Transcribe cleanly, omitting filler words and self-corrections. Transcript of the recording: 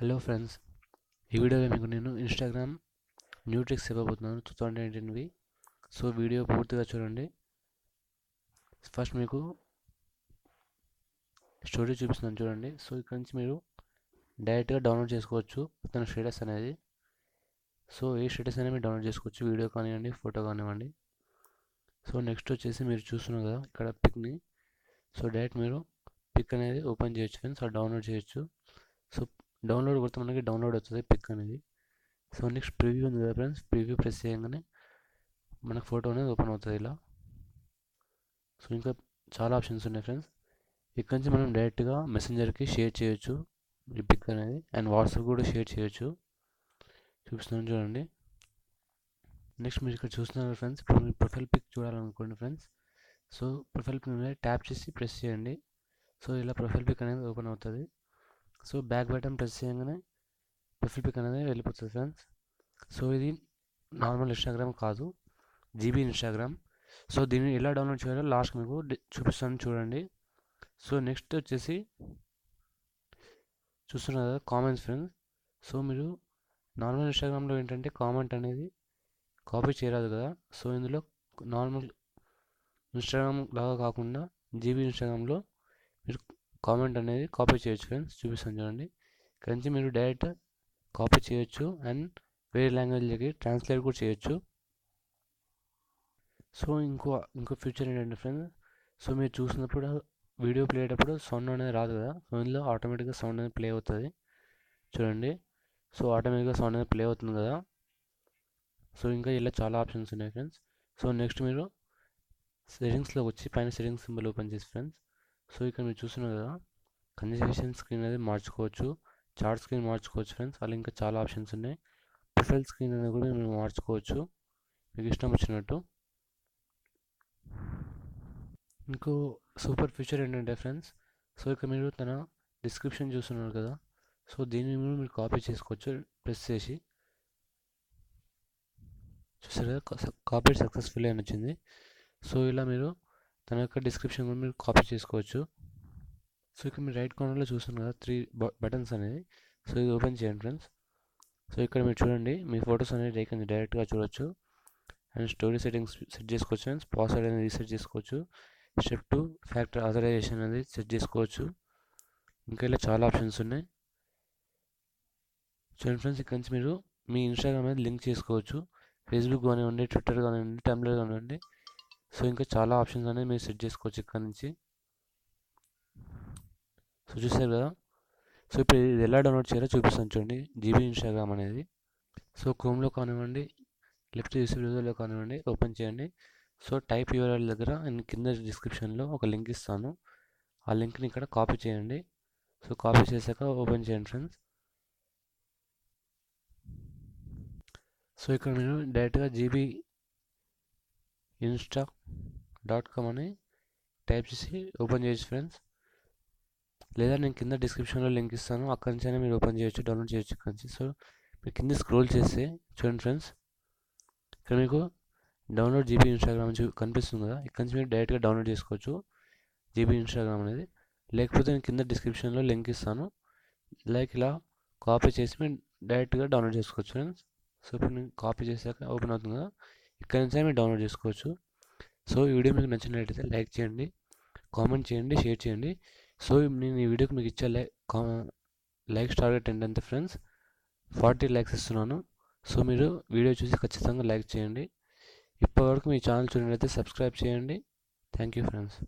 Hello friends, ఈ వీడియోలో మీకు నేను ఇన్స్టాగ్రామ్ న్యూ ట్రిక్స్ ఇవ్వబోతున్నాను 2019వి. సో వీడియో పూర్తిగా చూడండి. ఫస్ట్ మీకు స్టోరీ చూపిస్తున్నాను చూడండి. సో ఇక్కడ నుంచి మీరు డైరెక్ట్గా డౌన్లోడ్ చేసుకోవచ్చు తన స్టేటస్ అనేది. సో ఏ స్టేటస్ అయినా మీరు డౌన్లోడ్ చేసుకోవచ్చు, వీడియో కానివ్వండి, ఫోటో కానివ్వండి. సో నెక్స్ట్ వచ్చేసి మీరు చూస్తున్నారు కదా ఇక్కడ పిక్ని. సో డైరెక్ట్ మీరు పిక్ అనేది ఓపెన్ చేయొచ్చు ఫ్రెండ్స్, డౌన్లోడ్ చేయొచ్చు. సో డౌన్లోడ్ కొడితే మనకి డౌన్లోడ్ అవుతుంది పిక్ అనేది. సో నెక్స్ట్ ప్రివ్యూ ఉంది కదా ఫ్రెండ్స్, ప్రివ్యూ ప్రెస్ చేయగానే మనకు ఫోటో అనేది ఓపెన్ అవుతుంది ఇలా. సో ఇంకా చాలా ఆప్షన్స్ ఉన్నాయి ఫ్రెండ్స్. ఇక్కడ నుంచి మనం డైరెక్ట్గా మెసెంజర్కి షేర్ చేయొచ్చు ఈ పిక్ అనేది, అండ్ వాట్సాప్ కూడా షేర్ చేయొచ్చు. చూపిస్తున్నాను చూడండి. నెక్స్ట్ మీరు ఇక్కడ చూస్తున్నారు ఫ్రెండ్స్, ఇప్పుడు మీరు ప్రొఫైల్ పిక్ చూడాలనుకోండి ఫ్రెండ్స్. సో ప్రొఫైల్ పిక్ మీద ట్యాప్ చేసి ప్రెస్ చేయండి. సో ఇలా ప్రొఫైల్ పిక్ అనేది ఓపెన్ అవుతుంది. సో బ్యాక్ బటన్ ప్రెస్ చేయగానే ప్రొఫైల్ పిక్ అనేది వెళ్ళిపోతుంది ఫ్రెండ్స్. సో ఇది నార్మల్ ఇన్స్టాగ్రామ్ కాదు, జీబీ ఇన్స్టాగ్రామ్. సో దీన్ని ఎలా డౌన్లోడ్ చేయాలో లాస్ట్ మీకు చూపిస్తాను చూడండి. సో నెక్స్ట్ వచ్చేసి చూస్తున్నారు కదా కామెంట్స్ ఫ్రెండ్స్. సో మీరు నార్మల్ ఇన్స్టాగ్రామ్లో ఏంటంటే కామెంట్ అనేది కాపీ చేయరాదు కదా. సో ఇందులో నార్మల్ ఇన్స్టాగ్రామ్ లాగా కాకుండా జీబీ ఇన్స్టాగ్రామ్లో మీరు కామెంట్ అనేది కాపీ చేయొచ్చు ఫ్రెండ్స్. చూపిస్తాను చూడండి. ఇక్కడ నుంచి మీరు డైరెక్ట్ కాపీ చేయొచ్చు అండ్ వేరే లాంగ్వేజ్లకి ట్రాన్స్లేట్ కూడా చేయొచ్చు. సో ఇంకో ఫీచర్ ఏంటంటే ఫ్రెండ్స్, సో మీరు చూసినప్పుడు వీడియో ప్లే అయ్యేటప్పుడు సౌండ్ అనేది రాదు కదా. సో ఇందులో ఆటోమేటిక్గా సౌండ్ అనేది ప్లే అవుతుంది చూడండి. సో ఆటోమేటిక్గా సౌండ్ అనేది ప్లే అవుతుంది కదా. సో ఇంకా ఇలా చాలా ఆప్షన్స్ ఉన్నాయి ఫ్రెండ్స్. సో నెక్స్ట్ మీరు సెట్టింగ్స్లోకి వచ్చి పైన సెట్టింగ్స్ సింబల్ ఓపెన్ చేసి ఫ్రెండ్స్. సో ఇక్కడ మీరు చూస్తున్నారు కదా, కన్వర్జేషన్ స్క్రీన్ అనేది మార్చుకోవచ్చు, చార్ట్ స్క్రీన్ మార్చుకోవచ్చు ఫ్రెండ్స్. అలా ఇంకా చాలా ఆప్షన్స్ ఉన్నాయి. ప్రొఫైల్ స్క్రీన్ అనేది కూడా మీరు మార్చుకోవచ్చు మీకు ఇష్టం వచ్చినట్టు. ఇంకో సూపర్ ఫీచర్ ఏంటంటే ఫ్రెండ్స్, సో ఇక్కడ మీరు తన డిస్క్రిప్షన్ చూస్తున్నారు కదా. సో దీన్ని మీరు కాపీ చేసుకోవచ్చు ప్రెస్ చేసి. చూసారు కదా, కాపీ సక్సెస్ఫుల్లీ అని వచ్చింది. సో ఇలా మీరు తన యొక్క డిస్క్రిప్షన్ కూడా మీరు కాపీ చేసుకోవచ్చు. సో ఇక్కడ మీరు రైట్ కార్నర్లో చూస్తున్నారు కదా 3 బటన్స్ అనేది. సో ఇది ఓపెన్ చేయండి ఫ్రెండ్స్. సో ఇక్కడ మీరు చూడండి, మీ ఫొటోస్ అనేది డైరెక్ట్గా చూడొచ్చు. అండ్ స్టోరీ సెట్టింగ్స్ సెట్ చేసుకోవచ్చు ఫ్రెండ్స్. పాస్వర్డ్ అనేది రీసెట్ చేసుకోవచ్చు. స్టెప్ 2 ఫ్యాక్టర్ ఆథరైజేషన్ అనేది సెట్ చేసుకోవచ్చు. ఇంకా ఇలా చాలా ఆప్షన్స్ ఉన్నాయి చూడండి ఫ్రెండ్స్. ఇక్కడ నుంచి మీరు మీ ఇన్స్టాగ్రామ్ అనేది లింక్ చేసుకోవచ్చు, ఫేస్బుక్ కానివ్వండి, ట్విట్టర్ కానివ్వండి, టంబ్లర్ కానివ్వండి. సో ఇంకా చాలా ఆప్షన్స్ అనేది మీరు సెట్ చేసుకోవచ్చు ఇక్కడ నుంచి. సో చూసారు కదా. సో ఇప్పుడు ఇది ఎలా డౌన్లోడ్ చేయాలో చూపిస్తాను చూడండి, జీబీ ఇన్స్టాగ్రామ్ అనేది. సో క్రోమ్లో కానివ్వండి, లెఫ్ట్ విజువల్లో కానివ్వండి, ఓపెన్ చేయండి. సో టైప్ యూఆర్ఎల్ దగ్గర నేను కింద డిస్క్రిప్షన్లో ఒక లింక్ ఇస్తాను, ఆ లింక్ని ఇక్కడ కాపీ చేయండి. సో కాపీ చేశాక ఓపెన్ చేయండి ఫ్రెండ్స్. సో ఇక్కడ మీరు డైరెక్ట్గా జీబీ insta.com అని టైప్ చేసి ఓపెన్ చేయొచ్చు ఫ్రెండ్స్. లేదా నేను కింద డిస్క్రిప్షన్లో లింక్ ఇస్తాను, అక్కడి నుంచి అయినా మీరు ఓపెన్ చేయొచ్చు, డౌన్లోడ్ చేయొచ్చు ఇక్కడ నుంచి. సో మీరు కింద స్క్రోల్ చేస్తే చూడండి ఫ్రెండ్స్, ఇక్కడ మీకు డౌన్లోడ్ జీబీ ఇన్స్టాగ్రామ్ కనిపిస్తుంది కదా. ఇక్కడ నుంచి మీరు డైరెక్ట్గా డౌన్లోడ్ చేసుకోవచ్చు జీబీ ఇన్స్టాగ్రామ్ అనేది. లేకపోతే నేను కింద డిస్క్రిప్షన్లో లింక్ ఇస్తాను, ఇలా కాపీ చేసి మీరు డైరెక్ట్గా డౌన్లోడ్ చేసుకోవచ్చు ఫ్రెండ్స్. సో ఇప్పుడు నేను కాపీ చేశాక ఓపెన్ అవుతుంది కదా, ఇక్కడ నుంచి మీరు డౌన్లోడ్ చేసుకోవచ్చు. సో ఈ వీడియో మీకు నచ్చినట్లయితే లైక్ చేయండి, కామెంట్ చేయండి, షేర్ చేయండి. సో నేను ఈ వీడియోకి మీకు ఇచ్చే లైక్స్ టార్గెట్ ఏంటంటే ఫ్రెండ్స్ 40 లైక్స్ ఇస్తున్నాను. సో మీరు వీడియో చూసి ఖచ్చితంగా లైక్ చేయండి. ఇప్పటివరకు మీ ఛానల్ చూడనట్లయితే సబ్స్క్రైబ్ చేయండి. Thank you friends.